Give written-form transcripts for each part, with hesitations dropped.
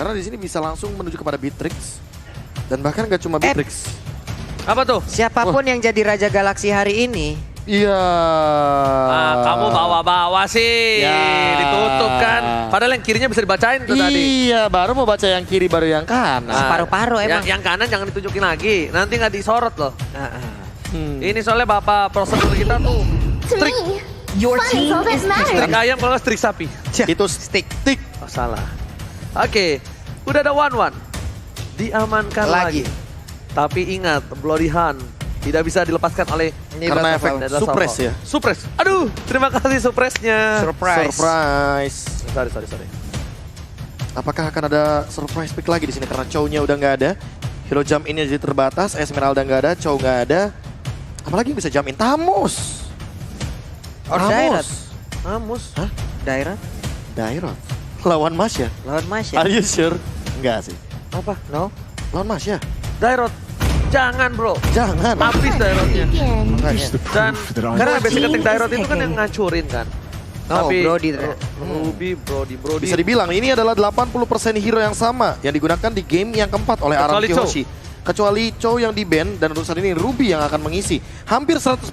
Karena di sini bisa langsung menuju kepada Beatrix. Dan bahkan gak cuma Beatrix. Apa tuh? Siapapun yang jadi Raja Galaksi hari ini. Iya. Kamu bawa-bawa sih. Ya. Ditutup kan. Padahal yang kirinya bisa dibacain tuh tadi. Iya, baru mau baca yang kiri, baru yang kanan. Separuh-paruh emang. Yang kanan jangan ditunjukin lagi. Nanti nggak disorot loh. Ini soalnya bapak prosedur kita tuh. Strik. Your team is Strik ayam kalau nggak strik sapi. Itu stick. Oh, salah. Oke. Udah ada 1-1. Diamankan lagi. Tapi ingat, Bloody Hand tidak bisa dilepaskan oleh Karena efek suppress ya. Suppress. Aduh, terima kasih suppressnya. Surprise. Sorry. Apakah akan ada surprise pick lagi di sini karena Chow-nya udah nggak ada. Hero jump in jadi terbatas, Esmeralda nggak ada, Chow nggak ada. Apalagi yang bisa jump in? Tamus. Dairat. Amus. Hah? Dairat. Dairat. Lawan Masya. Lawan Masya. Are you sure? Enggak sih. Apa? No. Lawan Masya. Dairot. Jangan bro. Jangan. Habis Dairotnya. Makanya. Dan karena basic ketik Dairot itu kan yang ngancurin kan. No, Brody. Brody. Bisa dibilang ini adalah 80% hero yang sama yang digunakan di game yang keempat oleh Kecuali Araki Chow. Hoshi. Kecuali Chow yang di ban dan untuk saat ini Ruby yang akan mengisi. Hampir 100%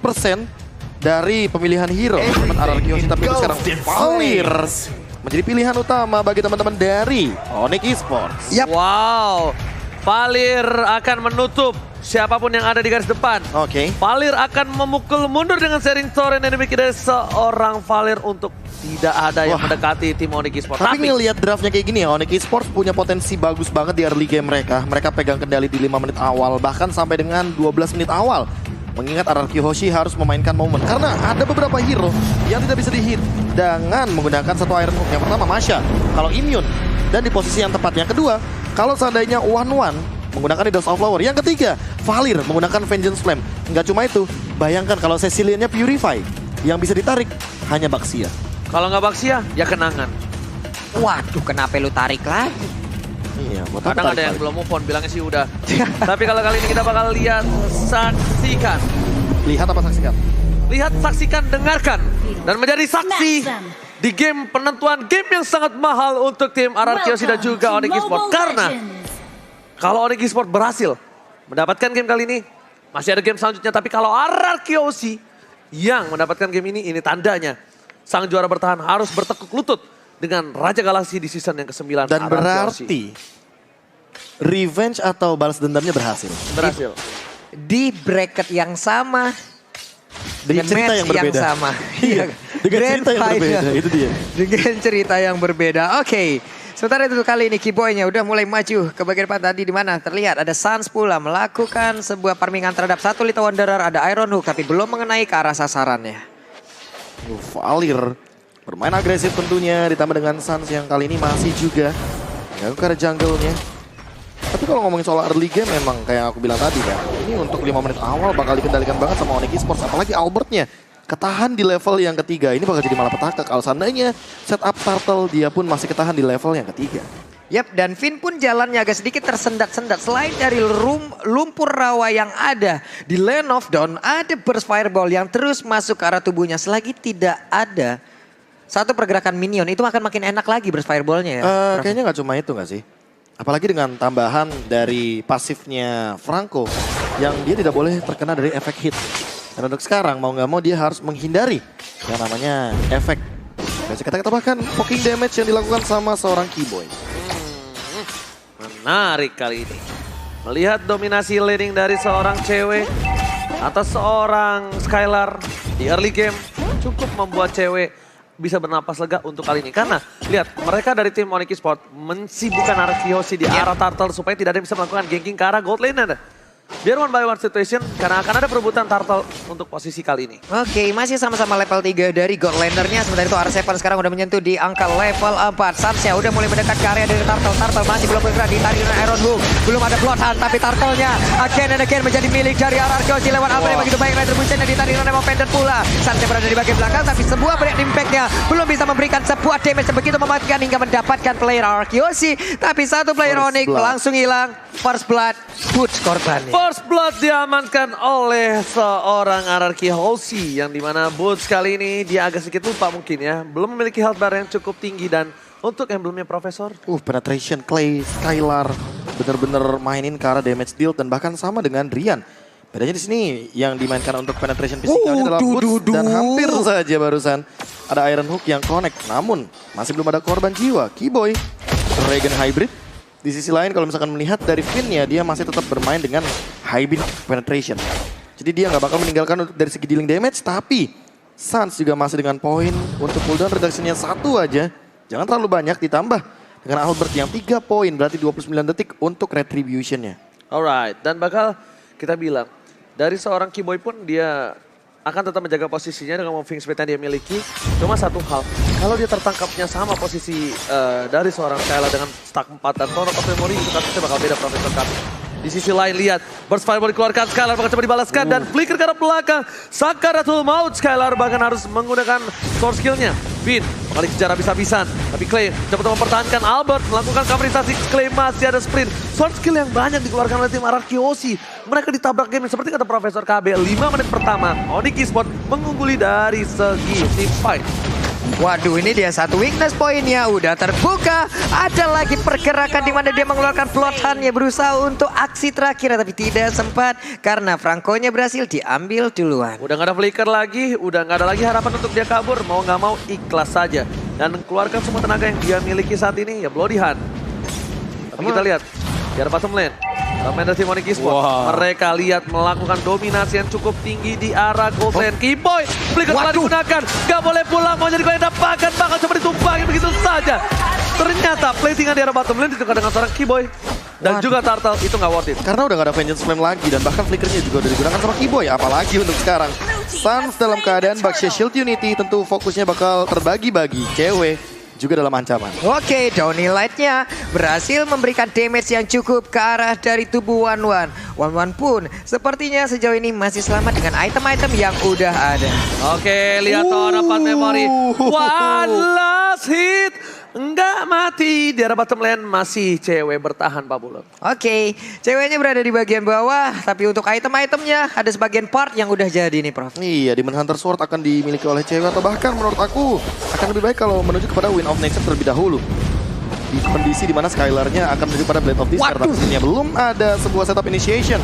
dari pemilihan hero teman Araki Hoshi, tapi itu sekarang Valir menjadi pilihan utama bagi teman-teman dari Onyx Esports. Wow. Valir akan menutup siapapun yang ada di garis depan. Oke. Valir akan memukul mundur dengan sharing torrent yang dimiliki dari seorang Valir untuk tidak ada yang mendekati tim Onyx Esports. Tapi ngelihat draftnya kayak gini ya, Onyx Esports punya potensi bagus banget di early game mereka. Mereka pegang kendali di 5 menit awal, bahkan sampai dengan 12 menit awal. Mengingat Araki Hoshi harus memainkan momen. Karena ada beberapa hero yang tidak bisa dihit dengan menggunakan satu Iron Hook. Yang pertama Masya, kalau immune. Dan di posisi yang tepat. Yang kedua, kalau seandainya 1-1 menggunakan Idols of Flower. Yang ketiga, Valir menggunakan Vengeance Flame. Nggak cuma itu, bayangkan kalau Ceciliannya Purify. Yang bisa ditarik hanya Baxia. Kalau nggak Baxia, ya kenangan. Waduh, kenapa lu tarik lagi? Iya, buat apa Kadang ada tarik yang balik? belum move on, bilangnya sih udah. Tapi kalau kali ini kita bakal lihat, saksikan. Lihat apa saksikan? Lihat, saksikan, dengarkan. Dan menjadi saksi di game penentuan game yang sangat mahal untuk tim Araki Hoshi dan juga Onyx Esports. Karena kalau Onyx Esports berhasil mendapatkan game kali ini, masih ada game selanjutnya. Tapi kalau Araki Hoshi yang mendapatkan game ini tandanya sang juara bertahan harus bertekuk lutut dengan Raja Galaksi di season yang ke-9. Dan berarti revenge atau balas dendamnya berhasil. berhasil. Di bracket yang sama. Dengan cerita match yang berbeda. sama. Iya, dengan Grand cerita yang berbeda, final. itu dia. Dengan cerita yang berbeda. Oke. Sementara itu kali ini Keyboy-nya udah mulai maju ke bagian depan tadi di mana terlihat ada Sans pula melakukan sebuah farmingan terhadap satu Little Wanderer, ada Iron Hook tapi belum mengenai ke arah sasarannya. Valir bermain agresif tentunya, ditambah dengan Sans yang kali ini masih juga gak ke arah jungle-nya. Tapi kalau ngomongin soal early game memang kayak yang aku bilang tadi kan, ini untuk 5 menit awal bakal dikendalikan banget sama Onyx Esports, apalagi Albertnya ketahan di level yang ketiga. Ini bakal jadi malapetaka kalau seandainya setup Turtle dia pun masih ketahan di level yang ketiga. Yap, dan Finn pun jalannya agak sedikit tersendat-sendat. Selain dari lumpur rawa yang ada di Land of Dawn, ada burst fireball yang terus masuk ke arah tubuhnya. Selagi tidak ada satu pergerakan minion, itu akan makin enak lagi burst fireballnya ya. Kayaknya nggak cuma itu nggak sih? Apalagi dengan tambahan dari pasifnya Franco yang dia tidak boleh terkena dari efek hit. Dan untuk sekarang mau nggak mau dia harus menghindari yang namanya efek. Biasa kita bahkan poking damage yang dilakukan sama seorang Keyboy. Menarik kali ini. Melihat dominasi laning dari seorang cewek atau seorang Skylar di early game cukup membuat cewek bisa bernapas lega untuk kali ini. Karena lihat mereka dari tim Onyx Esports mensibukkan Araki Hoshi di arah Turtle supaya tidak ada yang bisa melakukan ganking ke arah gold lane. Biar one by one situation karena akan ada perebutan Turtle untuk posisi kali ini. Oke, masih sama-sama level 3 dari God Laner-nya. Sementara itu R7 sekarang udah menyentuh di angka level 4. Sansya udah mulai mendekat ke area dari Turtle. Turtle masih belum bergerak, ditarik dengan Iron Hook. Belum ada Bloodhound, tapi Turtle-nya again and again menjadi milik dari Araki Hoshi lewat apa yang begitu baik. Retribution-nya ditarik dengan Nemo Pendant pula. Sansya berada di bagian belakang, tapi sebuah break impact-nya belum bisa memberikan sebuah damage begitu mematikan hingga mendapatkan player Araki Hoshi. Tapi satu player First Onyx blood. langsung hilang. First Blood, Boots korbannya. First Blood diamankan oleh seorang Araki Hoshi yang dimana Boots kali ini dia agak sedikit lupa mungkin ya. Belum memiliki health bar yang cukup tinggi dan untuk emblemnya Profesor. Penetration Clay, Skylar bener-bener mainin ke arah damage deal dan bahkan sama dengan Rian. Bedanya di sini yang dimainkan untuk penetration fisiknya adalah Boots dan hampir saja barusan ada Iron Hook yang connect. Namun masih belum ada korban jiwa. Keyboy, Dragon Hybrid. Di sisi lain kalau misalkan melihat dari Finn-nya dia masih tetap bermain dengan Hybrid penetration. Jadi dia nggak bakal meninggalkan dari segi dealing damage, tapi Suns juga masih dengan poin untuk cooldown reduction-nya 1 aja. Jangan terlalu banyak ditambah dengan Albert yang 3 poin berarti 29 detik untuk retribution-nya. Alright, dan bakal kita bilang dari seorang Keyboy pun dia akan tetap menjaga posisinya dengan moving speed yang dia miliki. Cuma satu hal, kalau dia tertangkapnya sama posisi dari seorang Skylar dengan stack 4 dan Throne of Memory, itu kasusnya bakal beda Profesor kami. Di sisi lain lihat, Burst Fireball dikeluarkan, Skylar bakal coba dibalaskan dan flicker ke arah belakang. Sakaratul Maut, Skylar bahkan harus menggunakan core skillnya. Finn kembali kejar habis-habisan, tapi Clay coba mempertahankan Albert, melakukan coverisasi. Clay masih ada sprint. Sword skill yang banyak dikeluarkan oleh tim Ararkiosi. Mereka ditabrak game seperti kata Profesor KB, 5 menit pertama Onyx Esports mengungguli dari segi team fight. Waduh, ini dia satu weakness poinnya udah terbuka. Ada lagi pergerakan di mana dia mengeluarkan flotannya berusaha untuk aksi terakhir tapi tidak sempat karena Franco-nya berhasil diambil duluan. Udah gak ada flicker lagi, udah gak ada lagi harapan untuk dia kabur. Mau gak mau ikhlas saja dan keluarkan semua tenaga yang dia miliki saat ini ya Bloody Hand. Tapi kita lihat di arah bottom lane. Pemain dari Onyx Esports, mereka lihat melakukan dominasi yang cukup tinggi di arah gold lane. Keyboy, flicker telah digunakan, gak boleh pulang, mau jadi kalian dapatkan, bakal coba ditumpangin begitu saja. Ternyata platingan di arah bottom lane ditukar dengan seorang Keyboy. Dan juga Turtle, itu gak worth it. Karena udah gak ada Vengeance Flame lagi dan bahkan flickernya juga udah digunakan sama Keyboy. Apalagi untuk sekarang. Suns dalam keadaan Baxia Shield Unity tentu fokusnya bakal terbagi-bagi. Cewek juga dalam ancaman. Oke, Downy Light-nya berhasil memberikan damage yang cukup ke arah dari tubuh Wanwan. Wanwan pun sepertinya sejauh ini masih selamat dengan item-item yang udah ada. Oke, lihat Throne of Memory. One last hit. Enggak mati. Di arah bottom lane masih cewek bertahan Pak Bulog. Oke, ceweknya berada di bagian bawah. Tapi untuk item-itemnya ada sebagian part yang udah jadi nih Prof. Iya, Demon Hunter Sword akan dimiliki oleh cewek atau bahkan menurut aku akan lebih baik kalau menuju kepada Wind of Nature terlebih dahulu. Di kondisi dimana Skylar-nya akan menuju pada Blade of Desire, tapi sebenarnya belum ada sebuah setup initiation.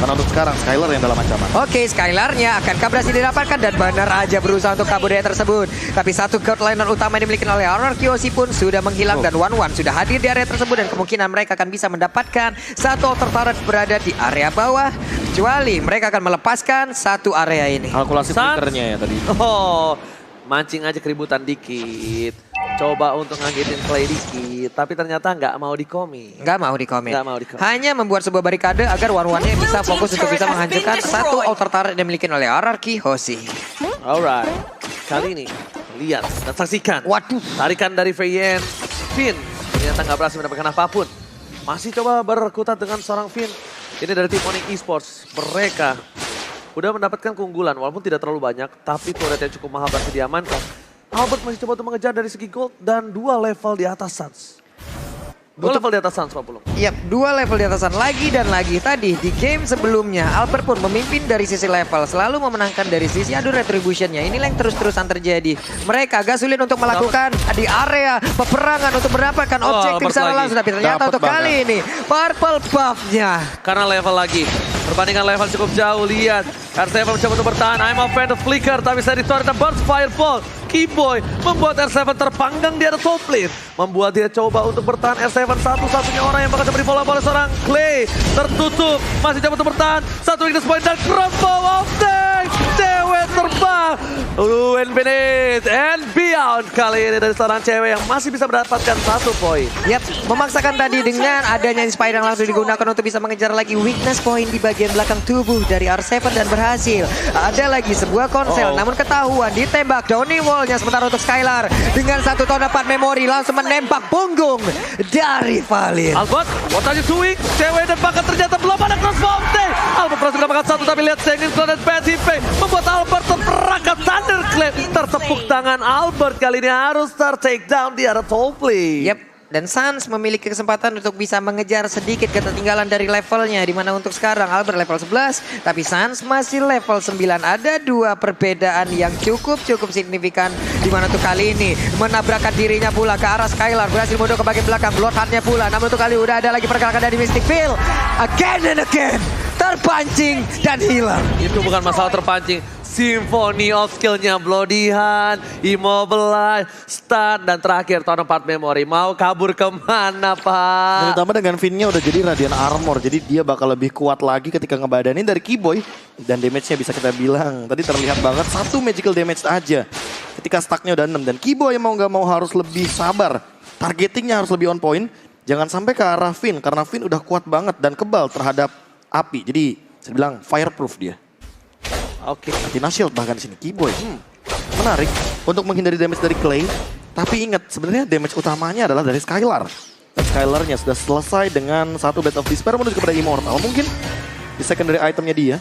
Karena untuk sekarang Skylar yang dalam ancaman. Oke, Skylar-nya akankah berhasil didapatkan dan benar aja berusaha untuk kabur dari tersebut. Tapi satu god liner utama yang dimiliki oleh Ararkiosi pun sudah menghilang dan Wanwan sudah hadir di area tersebut dan kemungkinan mereka akan bisa mendapatkan satu altar turret berada di area bawah. Kecuali mereka akan melepaskan satu area ini. Kalkulasi flickernya ya tadi. Oh, mancing aja keributan dikit. Coba untuk ngagetin Clay dikit, tapi ternyata nggak mau dikomi. Nggak mau dikomen. Nggak mau dikomen. Hanya membuat sebuah barikade agar Wanwannya bisa fokus untuk bisa menghancurkan satu altar turret yang dimiliki oleh Ararkiosi. Alright, kali ini lihat dan saksikan. Waduh. Tarikan dari Feyen. Finn ternyata nggak berhasil mendapatkan apapun. Masih coba berkutat dengan seorang Finn. Ini dari tim Onyx Esports. Mereka udah mendapatkan keunggulan walaupun tidak terlalu banyak, tapi turret yang cukup mahal berhasil diamankan. Albert masih coba untuk mengejar dari segi gold dan 2 level di atas Suns. 2 level di atas Suns, Pak Pulung. Yap, 2 level di atasan lagi dan lagi. Tadi di game sebelumnya Albert pun memimpin dari sisi level, selalu memenangkan dari sisi adu retributionnya. Inilah yang terus-terusan terjadi. Mereka agak sulit untuk melakukan di area peperangan untuk mendapatkan objektif secara langsung. Tapi ternyata untuk kali ini purple buff-nya. Karena level lagi. Perbandingan level cukup jauh, lihat. R7 mencoba untuk bertahan, I'm a fan of flicker, tapi saya ditarik Burst Fireball. Keyboy membuat R7 terpanggang di atas top lane. Membuat dia coba untuk bertahan. R7 satu-satunya orang yang bakal coba di-follow oleh seorang Clay. Tertutup, masih coba untuk bertahan. Satu weakness point dan crumble of tank. Cewek terbang. Infinite and beyond. Kali ini dari seorang cewek yang masih bisa mendapatkan 1 poin. Yap, memaksakan tadi dengan adanya Inspire yang langsung digunakan untuk bisa mengejar lagi weakness point di bagian belakang tubuh dari R7 dan berhasil. Ada lagi sebuah konsel, namun ketahuan ditembak Downy Wall-nya. Sementara untuk Skylar dengan 1 Throne of Memory langsung menembak punggung dari Valin. Albert, what are you doing? Cewek dan bahkan ternyata belum ada crossbow. Albert berhasil mendapatkan 1, tapi lihat Sengin dan PSIP membuat Albert terperangkap Thunderclap. Tertepuk tangan Albert kali ini harus take down di arah top lane. Yep. Dan Sans memiliki kesempatan untuk bisa mengejar sedikit ketertinggalan dari levelnya. Dimana untuk sekarang Albert level 11. Tapi Sans masih level 9. Ada 2 perbedaan yang cukup signifikan. Dimana untuk kali ini menabrakkan dirinya pula ke arah Skylar. Berhasil mundur ke bagian belakang. Bloodhound-nya pula. Namun untuk kali udah ada lagi pergerakan dari Mystic Veil. Again and again. Terpancing dan hilang. Itu bukan masalah terpancing. Symphony of skill-nya Bloody Hand, Immobilize, Stun, dan terakhir Turn Apart Memory. Mau kabur kemana, Pak? Dan ditambah dengan Finn-nya udah jadi Radiant Armor. Jadi dia bakal lebih kuat lagi ketika ngebadanin dari Keyboy. Dan damage-nya bisa kita bilang. Tadi terlihat banget 1 magical damage aja. Ketika stack-nya udah 6. Dan Keyboy mau nggak mau harus lebih sabar. Targeting-nya harus lebih on point. Jangan sampai ke arah Finn. Karena Finn udah kuat banget dan kebal terhadap api. Jadi saya bilang fireproof dia. Oke. Athena Shield bahkan di sini Keyboy. Menarik untuk menghindari damage dari Clay. Tapi ingat sebenarnya damage utamanya adalah dari Skylar. Dan Skylarnya sudah selesai dengan 1 Bed of Despair menuju kepada Immortal. Mungkin di secondary itemnya dia.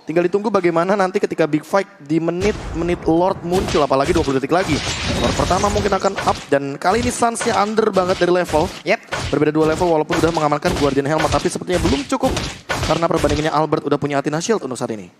Tinggal ditunggu bagaimana nanti ketika big fight di menit-menit Lord muncul. Apalagi 20 detik lagi. Lord pertama mungkin akan up. Dan kali ini Suns-nya under banget dari level. Berbeda 2 level walaupun udah mengamankan Guardian Helmet. Tapi sepertinya belum cukup. Karena perbandingannya Albert udah punya Athena Shield untuk saat ini.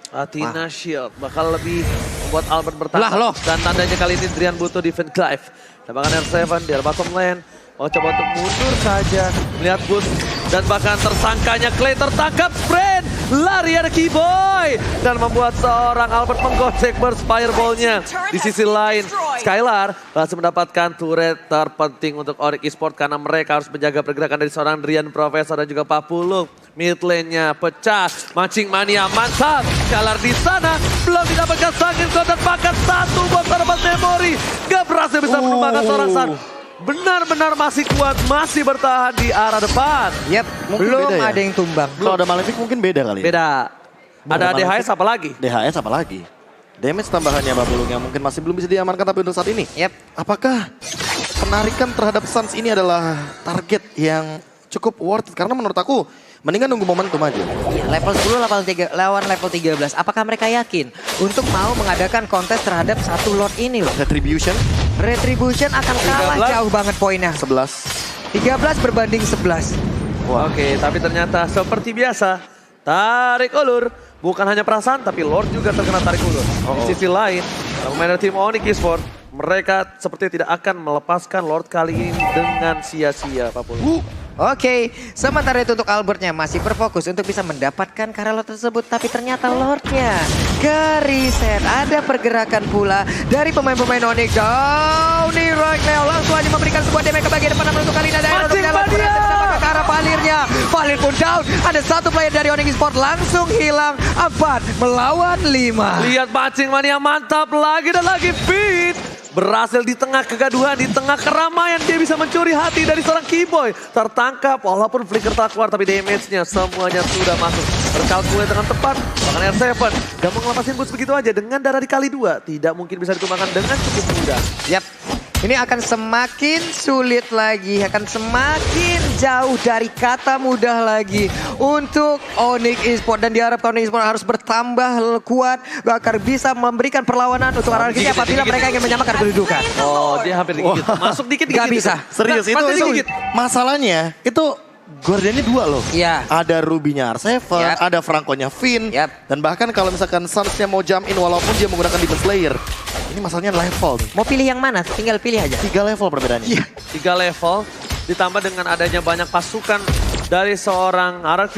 Athena Shield bakal lebih membuat Albert bertahan. Lah loh. Dan tandanya kali ini Drian butuh defense Clive. Tembakan R7 di bottom lane. Mau coba untuk mundur saja. Melihat boost. Dan bahkan tersangkanya Clay tertangkap. Friend. Lari ada Keyboy. Dan membuat seorang Albert menggocek burst fireball-nya. Di sisi lain Skylar berhasil mendapatkan turret terpenting untuk Onyx Esports. Karena mereka harus menjaga pergerakan dari seorang Drian Professor dan juga Papulung. Mid lane-nya pecah. Mancing mania mantap. Skylar di sana. Belum didapatkan Sangin Kau dan bahkan 1 bom terdapat memori. Gak berhasil bisa menumbangkan seorang Sun. Benar-benar masih kuat, masih bertahan di arah depan. Mungkin belum beda ya? ada yang tumbang. Kalau ada Malefic mungkin beda kali. Beda. Ada DHS apa lagi? DHS apa lagi? Damage tambahannya Babulung yang mungkin masih belum bisa diamankan tapi untuk saat ini. Apakah penarikan terhadap Suns ini adalah target yang cukup worth it? Karena menurut aku mendingan nunggu momentum aja. Level 10 lawan level 13. Apakah mereka yakin untuk mau mengadakan kontes terhadap 1 Lord ini loh? Retribution akan kalah 13. jauh banget poinnya. 11. 13 berbanding 11. Oke, tapi ternyata seperti biasa. Tarik ulur. Bukan hanya perasaan, tapi Lord juga terkena tarik ulur. Di sisi lain, pemain tim Onyx Esports, mereka seperti tidak akan melepaskan Lord kali ini dengan sia-sia apapun. Oke, sementara itu untuk Albertnya masih berfokus untuk bisa mendapatkan Karelot tersebut. Tapi ternyata Lordnya ke-reset. Ada pergerakan pula dari pemain-pemain Onyx. Downy right now langsung aja memberikan sebuah damage ke bagian depan. Namun untuk kali ini ada Aeron untuk jalan berhasil mendapatkan ke arah Valirnya. Valir pun down. Ada 1 player dari Onyx Esports langsung hilang. 4 melawan 5. Lihat mancing mania mantap lagi dan lagi Fit. Berhasil di tengah kegaduhan, di tengah keramaian dia bisa mencuri hati dari seorang Keyboy. Tertangkap walaupun flicker tak keluar tapi damage-nya semuanya sudah masuk. Terkalkulasi dengan tepat, bahkan R7 gak mau ngelepasin boost begitu aja dengan darah dikali 2. Tidak mungkin bisa ditumbangkan dengan cukup mudah. Ini akan semakin sulit lagi, akan semakin jauh dari kata mudah lagi untuk Onyx Esports. Dan diharapkan Onyx Esports harus bertambah kuat agar bisa memberikan perlawanan untuk RRQ apabila mereka ingin menyamakan kedudukan. Oh, dia hampir dikit. Masuk dikit. Gak bisa. Serius itu masalahnya itu Guardiannya 2 loh. Ada Ruby-nya R7, ada Franco-nya Finn. Dan bahkan kalau misalkan Suns-nya mau jump in walaupun dia menggunakan Demon Slayer. Ini masalahnya level. Mau pilih yang mana? Tinggal pilih aja. 3 level perbedaannya. 3 level ditambah dengan adanya banyak pasukan dari seorang RRQ.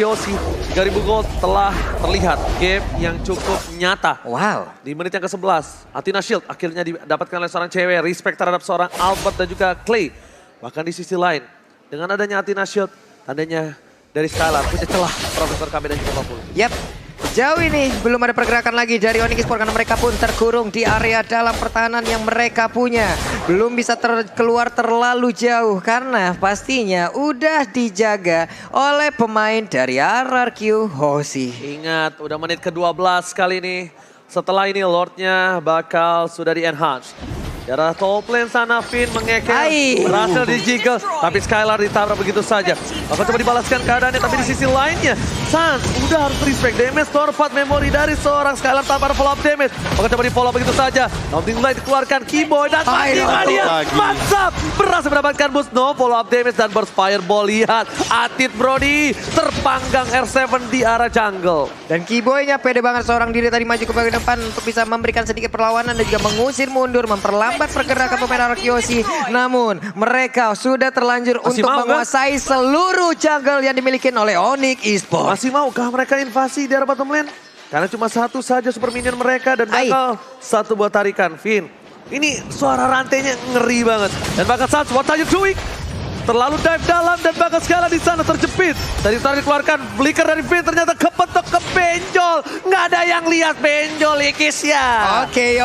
3000 gold telah terlihat gap yang cukup nyata. Wow. Di menit yang ke-11, Athena Shield akhirnya didapatkan oleh seorang cewek. Respect terhadap seorang Albert dan juga Clay. Bahkan di sisi lain, dengan adanya Athena Shield, tandanya dari Skylar punya celah Profesor KB dan juga Papul. Jauh ini belum ada pergerakan lagi dari Onyx Esports karena mereka pun terkurung di area dalam pertahanan yang mereka punya. Belum bisa keluar terlalu jauh karena pastinya udah dijaga oleh pemain dari RRQ Hoshi. Ingat, udah menit ke-12 kali ini. Setelah ini Lordnya bakal sudah di-enhance. Di arah top lane sana Finn mengeker, berhasil di-jiggle. Tapi Skylar ditabrak begitu saja. Bakal coba dibalaskan keadaannya, tapi di sisi lainnya Sans udah harus respect damage store 4 memory dari seorang Skylar tanpa ada follow up damage. Maka coba di follow up begitu saja. Nothing Light dikeluarkan Keyboy dan dia mantap. Berhasil mendapatkan boost no follow up damage dan burst fireball. Lihat Atit Brody terpanggang R7 di arah jungle. Dan Keyboy-nya pede banget seorang diri tadi maju ke bagian depan untuk bisa memberikan sedikit perlawanan dan juga mengusir mundur, memperlambat pergerakan pemain Arkeosi. Namun mereka sudah terlanjur Masih untuk mau, menguasai seluruh jungle yang dimiliki oleh Onyx Esports. Masih maukah mereka invasi di arah bottom lane? Karena cuma satu saja super minion mereka dan bakal satu buat tarikan. Vin, ini suara rantainya ngeri banget. Dan bakal Sans, what are you doing? Terlalu dive dalam dan bakal Skylar di sana terjepit. Tadi tadi dikeluarkan flicker dari Vin, ternyata kepetok ke benjol. Nggak ada yang lihat benjol Ikis ya. Oke.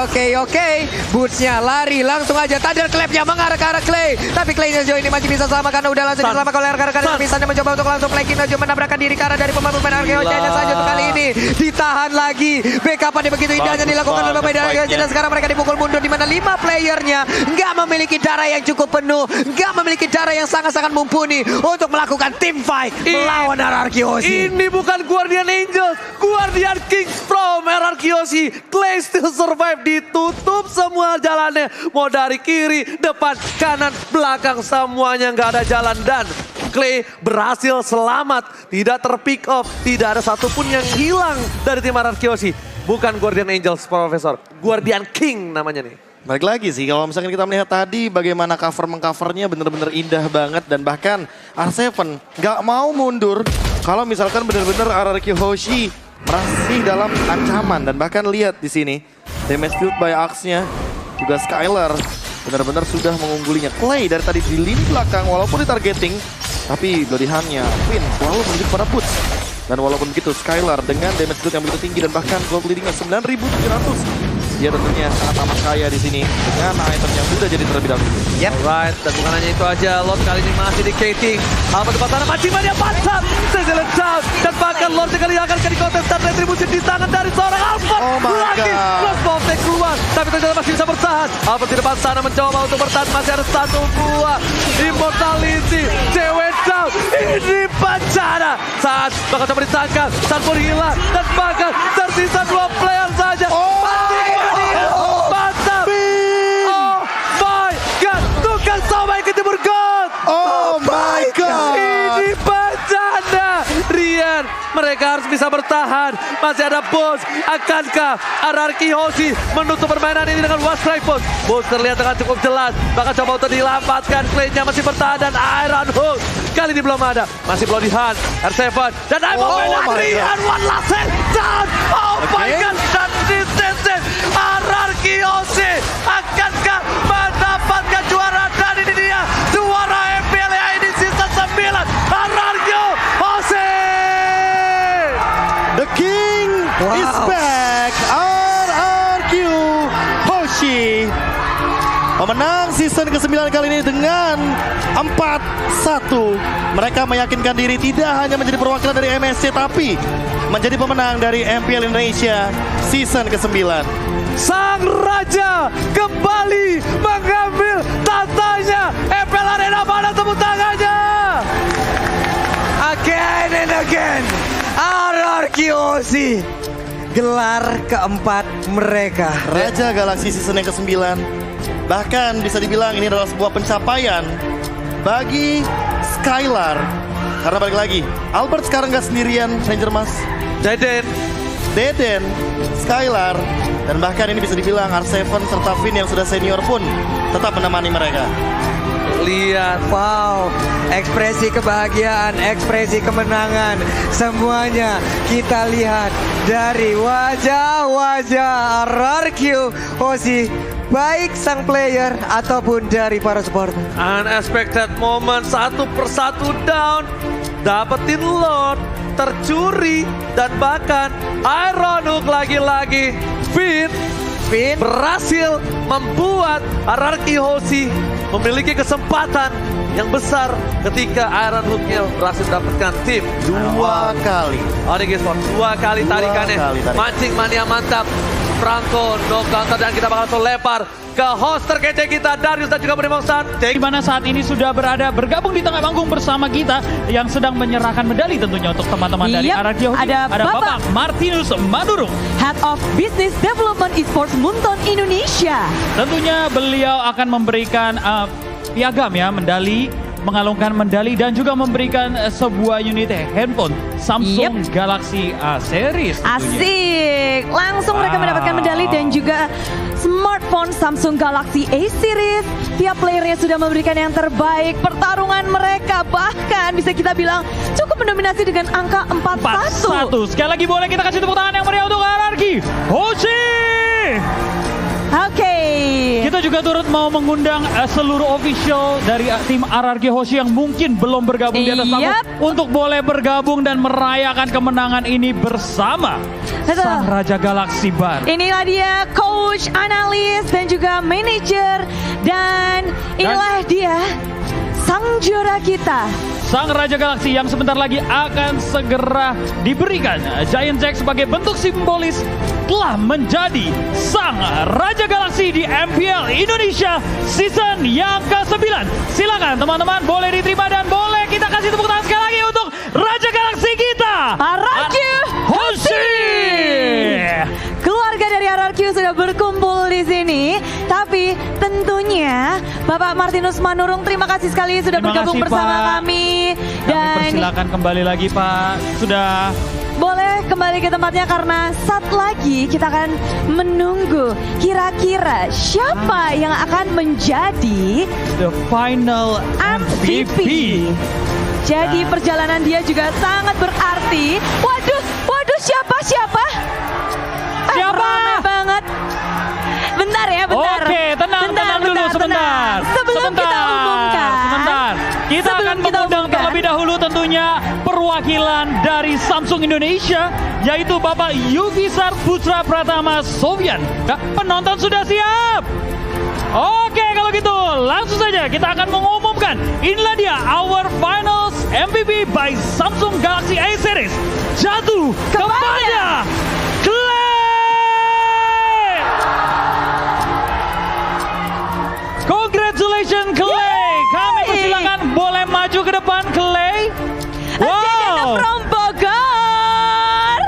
Bootsnya lari langsung aja. Thunder Clap-nya mengarah ke arah Clay. Tapi Clay-nya sejauh ini masih bisa selamat karena udah langsung diselamatkan oleh rekan-rekan. Misalnya mencoba untuk langsung play Kinojo menabrakkan diri ke arah dari pemain-pemain Arkeosi. Hanya saja untuk kali ini ditahan lagi. Backup-nya begitu indahnya dilakukan oleh pemain Arkeosi. Dan sekarang mereka dipukul mundur di mana 5 playernya nggak memiliki darah yang cukup penuh. Nggak memiliki darah yang sangat-sangat mumpuni untuk melakukan team fight melawan Arkeosi. Ini bukan Guardian Angels, Guardian Kings from Arkeosi. Clay still survive, ditutup semua jalannya. Mau dari kiri, depan, kanan, belakang, semuanya nggak ada jalan. Dan Clay berhasil selamat, tidak terpick off, tidak ada satupun yang hilang dari tim Arkeosi. Bukan Guardian Angels, Profesor, Guardian King namanya nih. Balik lagi sih, kalau misalkan kita melihat tadi bagaimana mengcovernya bener-bener indah banget. Dan bahkan R7 nggak mau mundur kalau misalkan bener-bener RRQ Hoshi masih dalam ancaman. Dan bahkan lihat di sini, damage field by Axe-nya juga Skylar benar-benar sudah mengunggulinya. Clay dari tadi di lini belakang walaupun ditargeting, tapi Bloody Hand-nya Vin selalu menuju pada Boots. Dan walaupun begitu Skylar dengan damage field yang begitu tinggi dan bahkan gold leading-nya 9.700. Dia tentunya sangat amat kaya di sini dengan item yang sudah jadi terlebih dahulu. Alright, dan bukan hanya itu aja, Lord kali ini masih di Kating. Alba depan sana, mancing-mania mantap. Sezelan down, dan bahkan Lord sekali akan ke kontestan retribusi di tangan dari seorang Alphard. Oh my lagi, God. Lost Bomb Tech keluar, tapi ternyata masih bisa bertahan. Alphard di depan sana mencoba untuk bertahan, masih ada satu buah Immortality. Cewek down, ini bencana. Saat bakal coba ditangkap, saat pun hilang, dan bahkan tersisa 2 player saja. Mantap! Oh my God! Tukang somai ke timur God! Oh my God! Ini bencana! Rian, mereka harus bisa bertahan. Masih ada Boss. Akankah Arkeosi menutup permainan ini dengan Wasp Rifle? Boss terlihat dengan cukup jelas. Bahkan coba untuk dilambatkan. Clay-nya masih bertahan dan Iron Hook. Kali ini belum ada. Masih Bloody Hand, R7. Dan Rian, one last hit down! Oh my God! Dan disensen Arkeosi akankah mendapatkan juara? Dan ini dia juara MPL ini season 9 Arkeosi. The King is back. RRQ Hoshi memenang season ke-9 kali ini dengan 4-1. Mereka meyakinkan diri tidak hanya menjadi perwakilan dari MSC tapi menjadi pemenang dari MPL Indonesia season ke-9. Sang Raja kembali mengambil tatanya. MPL Arena, mana tepuk tangannya? Again and again, Arkeosi gelar keempat mereka. Raja Galaksi season yang ke-9. Bahkan bisa dibilang ini adalah sebuah pencapaian bagi Skylar. Karena balik lagi, Albert sekarang gak sendirian, Ranger Mas. Deden, Skylar, dan bahkan ini bisa dibilang R7 serta Vin yang sudah senior pun tetap menemani mereka. Lihat, Wow, ekspresi kebahagiaan, ekspresi kemenangan, semuanya kita lihat dari wajah-wajah RRQ Hoshi, baik sang player ataupun dari para supporter. unexpected moment, satu persatu down, dapetin Lord, tercuri, dan bahkan Iron Hook lagi-lagi. Vin berhasil membuat RRQ Hoshi memiliki kesempatan yang besar ketika Iron Hook-nya berhasil mendapatkan tim. 2 kali. Onyx Esports 2 kali tarikannya. kali tarikan. Mancing mania mantap. Franco, no counter, dan kita bakal langsung lempar ke host terkece kita, Darius dan juga Brimongsan. Di mana saat ini sudah bergabung di tengah panggung bersama kita yang sedang menyerahkan medali tentunya untuk teman-teman dari Yap, RRQ Hoshi. ada Bapak Martinus Manurung. Head of Business Development Esports Munton Indonesia. Tentunya beliau akan memberikan piagam ya, medali, mengalungkan medali dan juga memberikan sebuah unit handphone Samsung Galaxy A series tentunya. Asik. Langsung mereka mendapatkan medali dan juga smartphone Samsung Galaxy A series. Tiap playernya sudah memberikan yang terbaik. Pertarungan mereka bahkan bisa kita bilang cukup mendominasi dengan angka 4-1. 4-1. Sekali lagi boleh kita kasih tepuk tangan yang meriah untuk RRQ Hoshi. Oke. Kita juga turut mau mengundang seluruh official dari tim RRQ Hoshi yang mungkin belum bergabung di atas panggung untuk boleh bergabung dan merayakan kemenangan ini bersama Sang Raja Galaxy Bar. Inilah dia coach, analis dan juga manajer, dan inilah dia sang juara kita. Sang Raja Galaxy yang sebentar lagi akan segera diberikan Giant Jack sebagai bentuk simbolis telah menjadi Sang Raja Galaxy di MPL Indonesia season yang ke-9. Silakan teman-teman, boleh diterima dan boleh kita kasih tepuk tangan sekali lagi untuk Raja Galaxy kita, RRQ Hoshi. Keluarga dari RRQ sudah berkumpul di sini, tapi tentunya Bapak Martinus Manurung, terima kasih sekali sudah Terima bergabung kasih, bersama Pak. kami. Kami Dan persilakan kembali lagi Pak. Sudah boleh kembali ke tempatnya karena saat lagi kita akan menunggu kira-kira siapa yang akan menjadi the final MVP. MVP. Jadi perjalanan dia juga sangat berarti. Waduh, siapa? Siapa? Rame banget. Bentar ya, bentar. Oke, tenang dulu sebentar. Sebelum kita umumkan. Sebentar. Kita akan mengundang terlebih dahulu tentunya perwakilan dari Samsung Indonesia, yaitu Bapak Yuvisar Putra Pratama Sofian. Penonton sudah siap? Oke, kalau gitu langsung saja kita akan mengumumkan. Inilah dia our finals MVP by Samsung Galaxy A series. Jatuh kepada Clay. Congratulations Clay. Kami persilakan boleh maju ke depan Clay. Wow. From Bogor.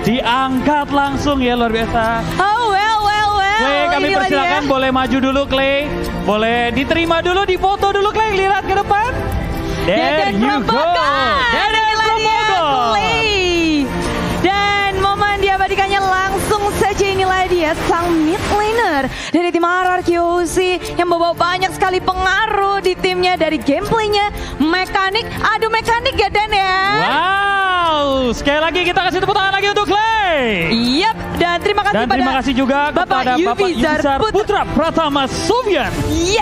Diangkat langsung ya, luar biasa. Oh well. Clay, kami Inilah persilakan dia. boleh maju dulu Clay. Boleh diterima dulu, difoto dulu Clay. Lihat ke depan. There you go. There is from Bogor. Dan momen diabadikannya langsung saja, inilah dia sang mid laner dari tim RRQ Hoshi yang membawa banyak sekali pengaruh di timnya, dari gameplaynya, mekanik, mekanik ya Dan ya. Wow, sekali lagi kita kasih tepuk tangan lagi untuk Clay. Yap, dan terima kasih Dan pada terima kasih juga kepada Bapak Yuvisar Yuvisar Putra Pratama Sofian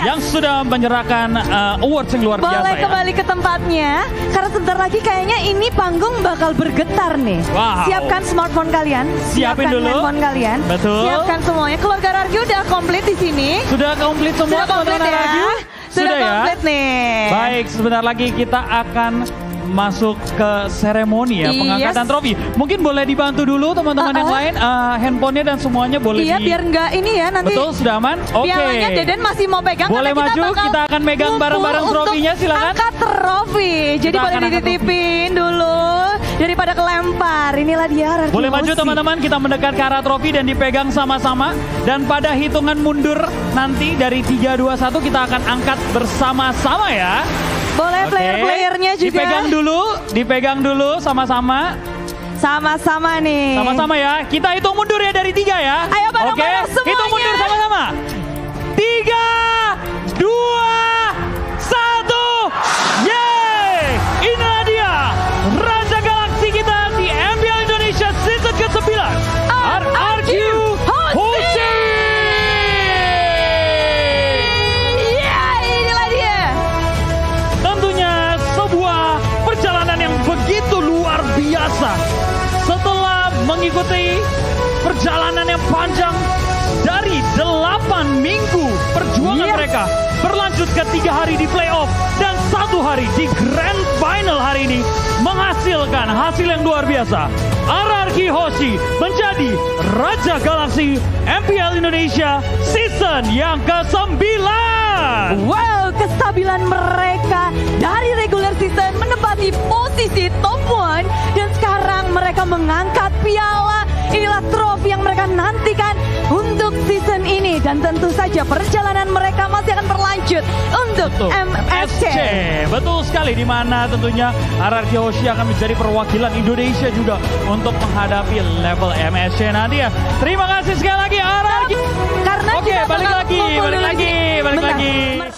yang sudah menyerahkan awards yang luar biasa. Boleh ya. kembali ke tempatnya, karena sebentar lagi kayaknya ini panggung bakal bergetar nih. Wow. Siapkan smartphone kalian, Siapin siapkan dulu. handphone kalian, Betul. siapkan semuanya. Keluarga RRQ udah komplit di sini. Sudah komplit semua Sudah komplit teman-teman ya. RRQ? Sudah ya. komplit nih. Baik, sebentar lagi kita akan masuk ke seremoni ya, pengangkatan trofi. Mungkin boleh dibantu dulu teman-teman yang lain, handphonenya dan semuanya boleh Iya, biar nggak ini ya nanti. Betul, sudah aman? Oke. Pialanya Deden masih mau pegang. Boleh karena maju, bakal kita akan megang ngumpul bareng-bareng untuk trofinya, silakan. Angkat trofi. Jadi Kita boleh akan angkat dititipin dulu daripada kelempar. Inilah dia RRQ Boleh maju Hoshi. teman-teman, kita mendekat ke arah trofi dan dipegang sama-sama. Dan pada hitungan mundur nanti dari 3, 2, 1 kita akan angkat bersama-sama ya. Boleh Oke. player-playernya juga. Dipegang dulu sama-sama. Sama-sama nih. Sama-sama ya. Kita hitung mundur ya dari 3 ya. Ayo bareng-bareng Oke, semuanya. hitung mundur sama-sama. 3, 2, 1. Yeay! Inilah dia Raja Galaxy kita di MPL Indonesia season ke-9. RRQ Hoshi. Iya, inilah dia. Tentunya sebuah perjalanan yang begitu luar biasa. Setelah mengikuti perjalanan yang panjang dari 8 minggu perjuangan mereka berlanjut ke 3 hari di playoff dan 1 hari di grand final hari ini menghasilkan hasil yang luar biasa. RRQ Hoshi menjadi Raja Galaksi MPL Indonesia season yang ke-9. Wow, kestabilan mereka dari regular season menempati posisi top 1 dan sekarang mereka mengangkat piala. Inilah trofi yang mereka nantikan untuk season ini dan tentu saja perjalanan mereka masih akan berlanjut untuk MSC. Betul sekali, di mana tentunya RRQ Hoshi akan menjadi perwakilan Indonesia juga untuk menghadapi level MSC nanti ya. Terima kasih sekali lagi RRQ. Karena Oke, kita balik lagi. Bentar.